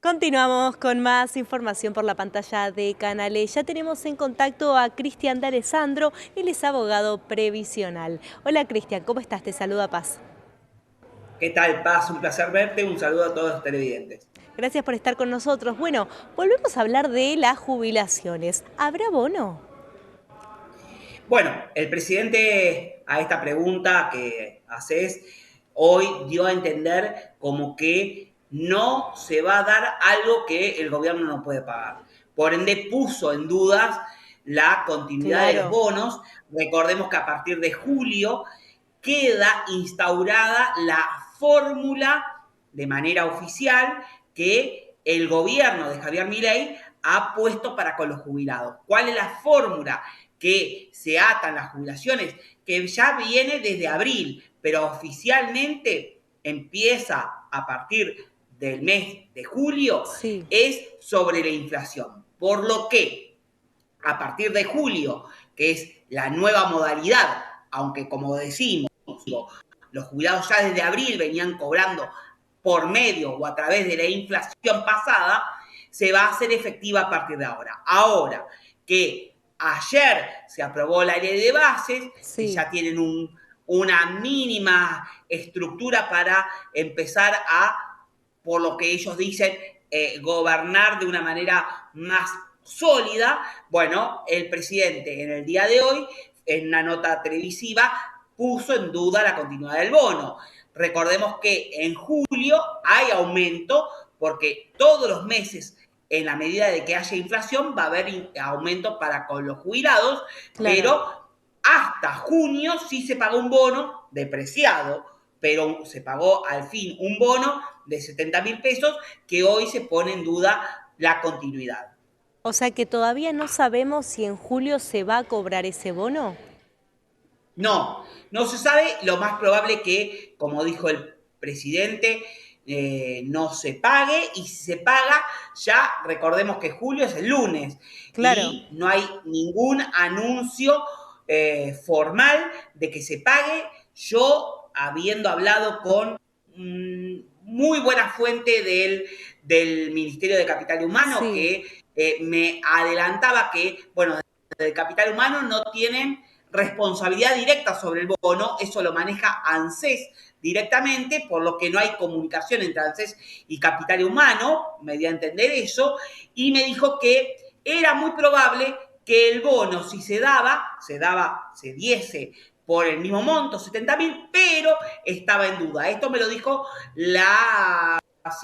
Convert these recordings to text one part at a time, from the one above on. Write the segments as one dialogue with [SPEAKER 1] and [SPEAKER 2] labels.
[SPEAKER 1] Continuamos con más información por la pantalla de Canales. Ya tenemos en contacto a Cristian D'Alessandro, él es abogado previsional. Hola Cristian, ¿cómo estás? Te saluda Paz.
[SPEAKER 2] ¿Qué tal, Paz? Un placer verte. Un saludo a todos los televidentes.
[SPEAKER 1] Gracias por estar con nosotros. Bueno, volvemos a hablar de las jubilaciones. ¿Habrá bono?
[SPEAKER 2] Bueno, el presidente a esta pregunta que haces hoy dio a entender como que no se va a dar algo que el gobierno no puede pagar. Por ende, puso en dudas la continuidad de los
[SPEAKER 1] Claro,
[SPEAKER 2] bonos. Recordemos que a partir de julio queda instaurada la fórmula de manera oficial que el gobierno de Javier Milei ha puesto para con los jubilados. ¿Cuál es la fórmula? Que se atan las jubilaciones, que ya viene desde abril, pero oficialmente empieza a partir del mes de julio,
[SPEAKER 1] sí,
[SPEAKER 2] es sobre la inflación. Por lo que a partir de julio, que es la nueva modalidad, aunque como decimos, los jubilados ya desde abril venían cobrando por medio o a través de la inflación pasada, se va a hacer efectiva a partir de ahora. Ahora que ayer se aprobó la ley de bases, que
[SPEAKER 1] sí.
[SPEAKER 2] ya tienen una mínima estructura para empezar a, por lo que ellos dicen, gobernar de una manera más sólida. Bueno, el presidente en el día de hoy, en una nota televisiva, puso en duda la continuidad del bono. Recordemos que en julio hay aumento porque todos los meses, en la medida de que haya inflación, va a haber aumento para con los jubilados,
[SPEAKER 1] Claro.
[SPEAKER 2] pero hasta junio sí se pagó un bono depreciado, pero se pagó al fin un bono de 70.000 pesos que hoy se pone en duda la continuidad.
[SPEAKER 1] O sea que todavía no sabemos si en julio se va a cobrar ese bono.
[SPEAKER 2] No, no se sabe, lo más probable que, como dijo el presidente, no se pague, y si se paga, ya recordemos que julio es el lunes
[SPEAKER 1] Claro,
[SPEAKER 2] y no hay ningún anuncio formal de que se pague. Yo, habiendo hablado con muy buena fuente del Ministerio de Capital Humano,
[SPEAKER 1] sí,
[SPEAKER 2] que me adelantaba que, bueno, desde el Capital Humano no tienen responsabilidad directa sobre el bono, eso lo maneja ANSES directamente, por lo que no hay comunicación entre ANSES y Capital Humano, me dio a entender eso, y me dijo que era muy probable que el bono, si se diese por el mismo monto, 70.000, pero estaba en duda. Esto me lo dijo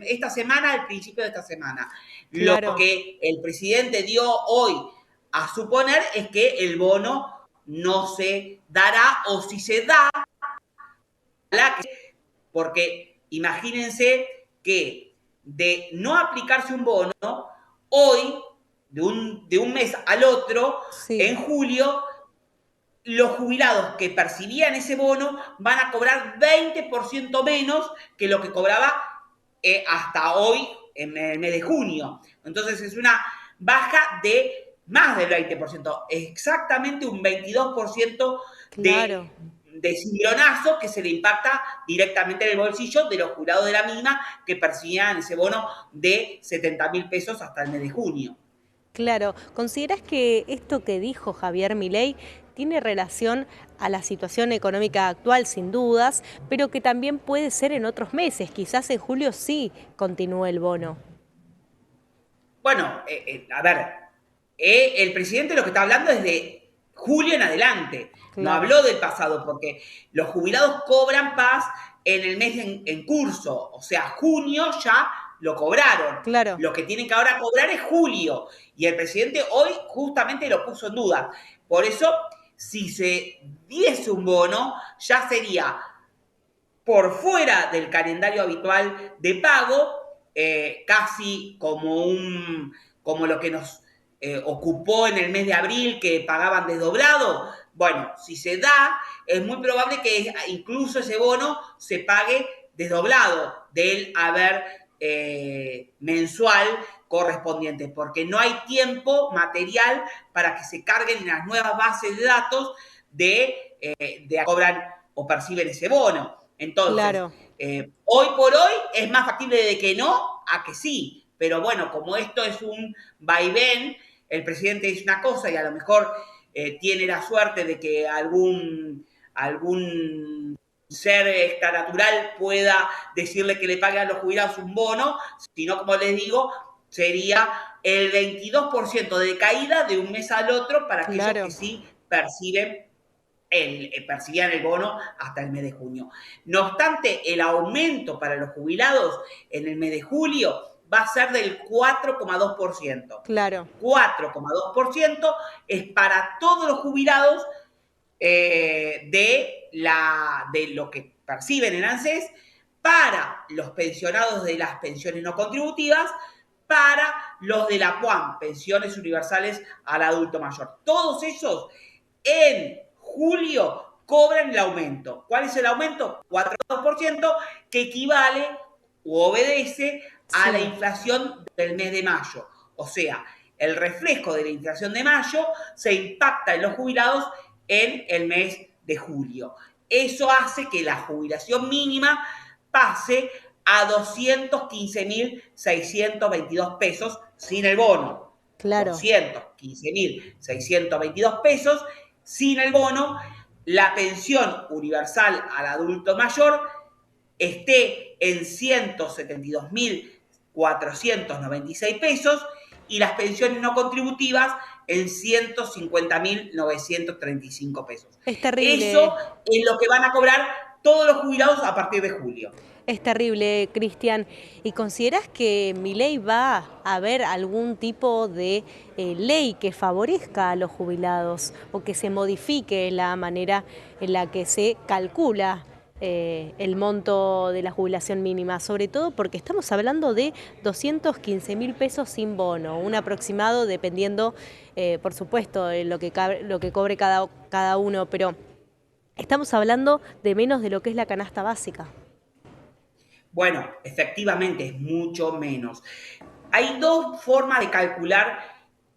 [SPEAKER 2] esta semana, al principio de esta semana. Lo
[SPEAKER 1] claro.
[SPEAKER 2] que el presidente dio hoy a suponer es que el bono no se dará, o si se da, porque imagínense que de no aplicarse un bono, hoy, de un mes al otro,
[SPEAKER 1] Sí,
[SPEAKER 2] en julio, los jubilados que percibían ese bono van a cobrar 20% menos que lo que cobraba hasta hoy, en el mes de junio. Entonces es una baja de más del 20%, exactamente un 22%
[SPEAKER 1] claro.
[SPEAKER 2] de cimbronazo que se le impacta directamente en el bolsillo de los jubilados de la misma que percibían ese bono de 70.000 pesos hasta el mes de junio.
[SPEAKER 1] Claro, ¿consideras que esto que dijo Javier Milei tiene relación a la situación económica actual, sin dudas, pero que también puede ser en otros meses? Quizás en julio sí continúe el bono.
[SPEAKER 2] Bueno, a ver, el presidente lo que está hablando es de julio en adelante, no
[SPEAKER 1] Claro,
[SPEAKER 2] habló del pasado, porque los jubilados cobran paz en el mes en curso, o sea, junio ya lo cobraron.
[SPEAKER 1] claro,
[SPEAKER 2] Lo que tienen que ahora cobrar es julio, y el presidente hoy justamente lo puso en duda. Por eso, si se diese un bono, ya sería por fuera del calendario habitual de pago, casi como lo que nos ocupó en el mes de abril, que pagaban desdoblado. Bueno, si se da, es muy probable que incluso ese bono se pague desdoblado del haber mensual correspondiente, porque no hay tiempo material para que se carguen las nuevas bases de datos de cobran o perciben ese bono. Entonces,
[SPEAKER 1] claro.
[SPEAKER 2] hoy por hoy es más factible de que no a que sí, pero bueno, como esto es un vaivén, el presidente dice una cosa y a lo mejor tiene la suerte de que algún ser extranatural pueda decirle que le pague a los jubilados un bono, sino, como les digo, sería el 22% de caída de un mes al otro para aquellos que
[SPEAKER 1] Claro,
[SPEAKER 2] sí percibían el bono hasta el mes de junio. No obstante, el aumento para los jubilados en el mes de julio va a ser del 4,2%.
[SPEAKER 1] claro,
[SPEAKER 2] 4,2% es para todos los jubilados de lo que perciben en ANSES, para los pensionados de las pensiones no contributivas, para los de la PUAM, pensiones universales al adulto mayor. Todos esos en julio cobran el aumento. ¿Cuál es el aumento? 4,2%, que equivale o obedece a la
[SPEAKER 1] sí,
[SPEAKER 2] inflación del mes de mayo. O sea, el reflejo de la inflación de mayo se impacta en los jubilados en el mes de julio. Eso hace que la jubilación mínima pase a 215.622 pesos sin el bono.
[SPEAKER 1] claro.
[SPEAKER 2] 215.622 pesos sin el bono. La pensión universal al adulto mayor esté en 172.496 pesos y las pensiones no contributivas en 150.935 pesos.
[SPEAKER 1] Es terrible.
[SPEAKER 2] Eso es lo que van a cobrar todos los jubilados a partir de julio.
[SPEAKER 1] Es terrible, Cristian. ¿Y consideras que Milei va a haber algún tipo de ley que favorezca a los jubilados o que se modifique la manera en la que se calcula el monto de la jubilación mínima? Sobre todo porque estamos hablando de 215.000 pesos sin bono, un aproximado dependiendo, por supuesto, de lo que cobre cada uno, pero estamos hablando de menos de lo que es la canasta básica.
[SPEAKER 2] Bueno, efectivamente es mucho menos. Hay dos formas de calcular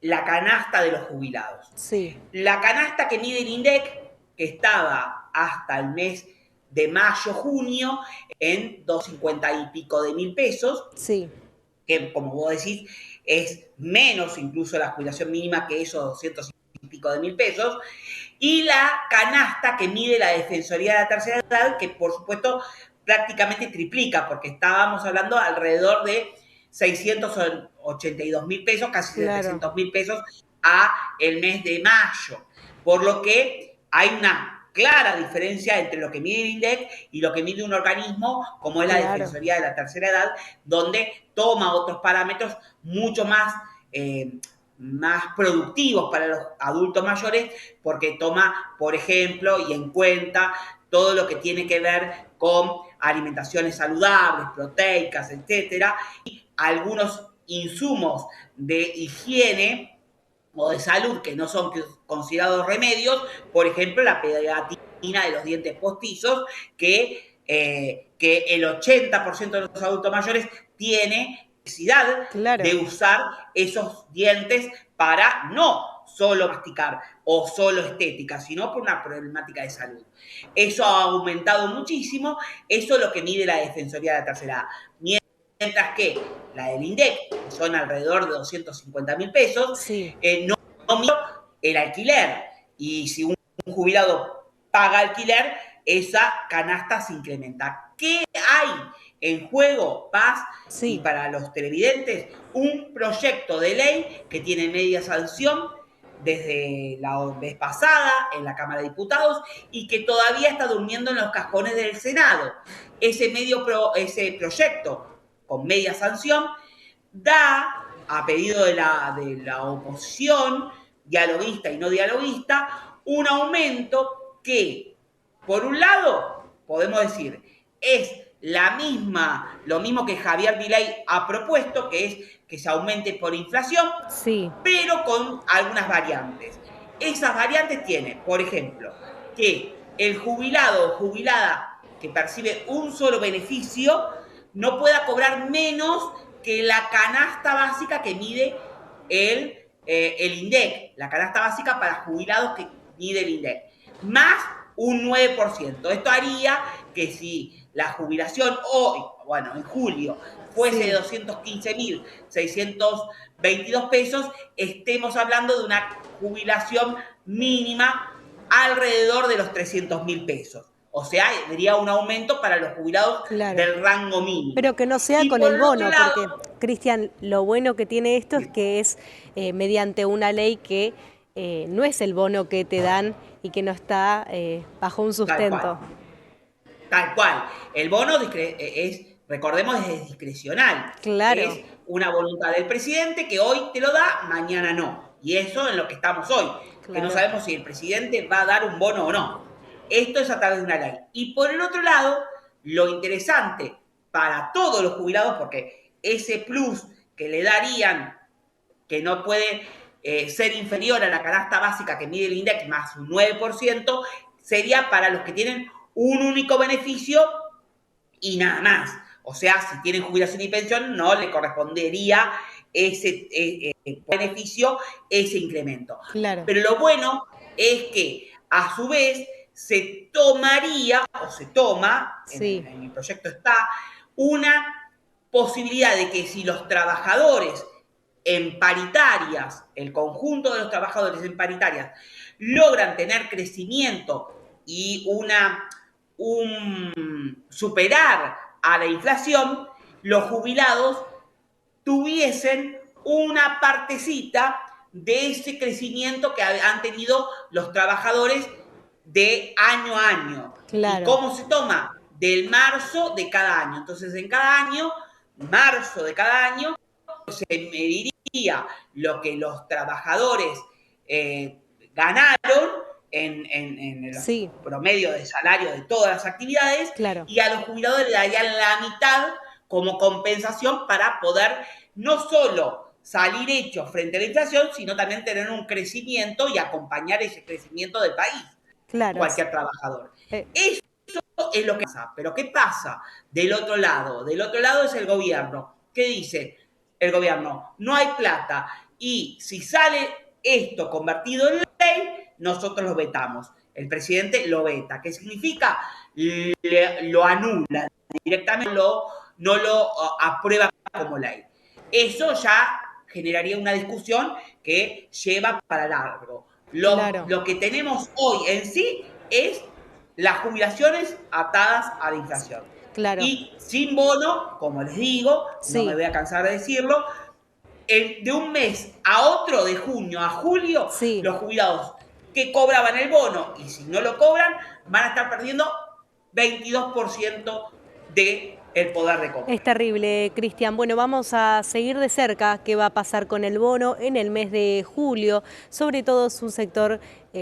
[SPEAKER 2] la canasta de los jubilados.
[SPEAKER 1] Sí,
[SPEAKER 2] La canasta que mide el INDEC, que estaba hasta el mes de mayo-junio en 250 y pico de mil pesos,
[SPEAKER 1] sí.
[SPEAKER 2] que como vos decís, es menos incluso la jubilación mínima que esos 200 y pico de mil pesos, y la canasta que mide la Defensoría de la Tercera Edad, que por supuesto prácticamente triplica, porque estábamos hablando alrededor de 682.000 pesos, casi
[SPEAKER 1] Claro,
[SPEAKER 2] 700.000 pesos a el mes de mayo. Por lo que hay una clara diferencia entre lo que mide el INDEC y lo que mide un organismo como es la
[SPEAKER 1] claro.
[SPEAKER 2] Defensoría de la Tercera Edad, donde toma otros parámetros mucho más productivos para los adultos mayores, porque toma, por ejemplo, y en cuenta todo lo que tiene que ver con alimentaciones saludables, proteicas, etcétera, y algunos insumos de higiene o de salud que no son considerados remedios, por ejemplo, la pegatina de los dientes postizos, que el 80% de los adultos mayores tiene necesidad de
[SPEAKER 1] Claro,
[SPEAKER 2] usar esos dientes para no solo masticar o solo estética, sino por una problemática de salud. Eso ha aumentado muchísimo, eso es lo que mide la Defensoría de la Tercera Edad. Mientras que la del INDEC, que son alrededor de 250.000 pesos,
[SPEAKER 1] sí,
[SPEAKER 2] no mide el alquiler. Y si un jubilado paga alquiler, esa canasta se incrementa. ¿Qué hay en juego, Paz? Y
[SPEAKER 1] sí.
[SPEAKER 2] para los televidentes, un proyecto de ley que tiene media sanción desde la vez pasada en la Cámara de Diputados y que todavía está durmiendo en los cajones del Senado. Ese proyecto con media sanción da, a pedido de la oposición, dialoguista y no dialoguista, un aumento que, por un lado, podemos decir, es lo mismo que Javier Milei ha propuesto, que es que se aumente por inflación,
[SPEAKER 1] Sí,
[SPEAKER 2] pero con algunas variantes. Esas variantes tienen, por ejemplo, que el jubilado o jubilada que percibe un solo beneficio no pueda cobrar menos que la canasta básica que mide el INDEC, la canasta básica para jubilados que mide el INDEC, más un 9%. Esto haría que si la jubilación hoy, bueno, en julio, fuese
[SPEAKER 1] Sí.
[SPEAKER 2] de 215.622 pesos, estemos hablando de una jubilación mínima alrededor de los 300.000 pesos. O sea, sería un aumento para los jubilados
[SPEAKER 1] Claro.
[SPEAKER 2] del rango mínimo.
[SPEAKER 1] Pero que no sea
[SPEAKER 2] Y
[SPEAKER 1] con
[SPEAKER 2] por
[SPEAKER 1] el
[SPEAKER 2] el otro
[SPEAKER 1] bono,
[SPEAKER 2] lado,
[SPEAKER 1] porque, Cristian, lo bueno que tiene esto es que es mediante una ley que no es el bono que te dan y que no está bajo un
[SPEAKER 2] tal cual.
[SPEAKER 1] sustento.
[SPEAKER 2] Tal cual. El bono recordemos, es discrecional.
[SPEAKER 1] Claro,
[SPEAKER 2] Es una voluntad del presidente que hoy te lo da, mañana no. Y eso en lo que estamos hoy, que no
[SPEAKER 1] claro.
[SPEAKER 2] sabemos si el presidente va a dar un bono o no. Esto es a través de una ley. Y por el otro lado, lo interesante para todos los jubilados, porque ese plus que le darían, que no puede ser inferior a la canasta básica que mide el INDEC más un 9%, sería para los que tienen un único beneficio y nada más. O sea, si tienen jubilación y pensión, no le correspondería ese beneficio, ese incremento.
[SPEAKER 1] Claro.
[SPEAKER 2] Pero lo bueno es que, a su vez, se tomaría, o se toma,
[SPEAKER 1] Sí,
[SPEAKER 2] en el proyecto está, una posibilidad de que si los trabajadores en paritarias, el conjunto de los trabajadores en paritarias, logran tener crecimiento y superar a la inflación, los jubilados tuviesen una partecita de ese crecimiento que han tenido los trabajadores de año a año. ¿Y
[SPEAKER 1] claro.
[SPEAKER 2] cómo se toma? Del marzo de cada año. Entonces, en cada año, marzo de cada año, se mediría lo que los trabajadores ganaron en el
[SPEAKER 1] Sí,
[SPEAKER 2] promedio de salario de todas las actividades,
[SPEAKER 1] claro.
[SPEAKER 2] y a los jubiladores le darían la mitad como compensación para poder no solo salir hechos frente a la inflación, sino también tener un crecimiento y acompañar ese crecimiento del país,
[SPEAKER 1] Claro.
[SPEAKER 2] cualquier trabajador.
[SPEAKER 1] Eh,
[SPEAKER 2] Eso es lo que pasa. Pero ¿qué pasa del otro lado? Del otro lado es el gobierno. ¿Qué dice el gobierno? No hay plata. Y si sale esto convertido en ley, nosotros lo vetamos. El presidente lo veta. ¿Qué significa? Lo anula directamente, no lo aprueba como ley. Eso ya generaría una discusión que lleva para largo.
[SPEAKER 1] claro,
[SPEAKER 2] Lo que tenemos hoy en sí es las jubilaciones atadas a la inflación.
[SPEAKER 1] claro.
[SPEAKER 2] Y sin bono, como les digo, no me
[SPEAKER 1] Sí,
[SPEAKER 2] voy a cansar de decirlo, de un mes a otro, de junio a julio,
[SPEAKER 1] sí.
[SPEAKER 2] los jubilados que cobraban el bono y si no lo cobran, van a estar perdiendo 22% del poder de compra.
[SPEAKER 1] Es terrible, Cristian. Bueno, vamos a seguir de cerca qué va a pasar con el bono en el mes de julio. Sobre todo es un sector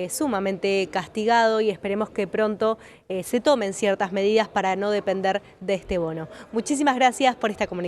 [SPEAKER 1] sumamente castigado y esperemos que pronto se tomen ciertas medidas para no depender de este bono. Muchísimas gracias por esta comunicación.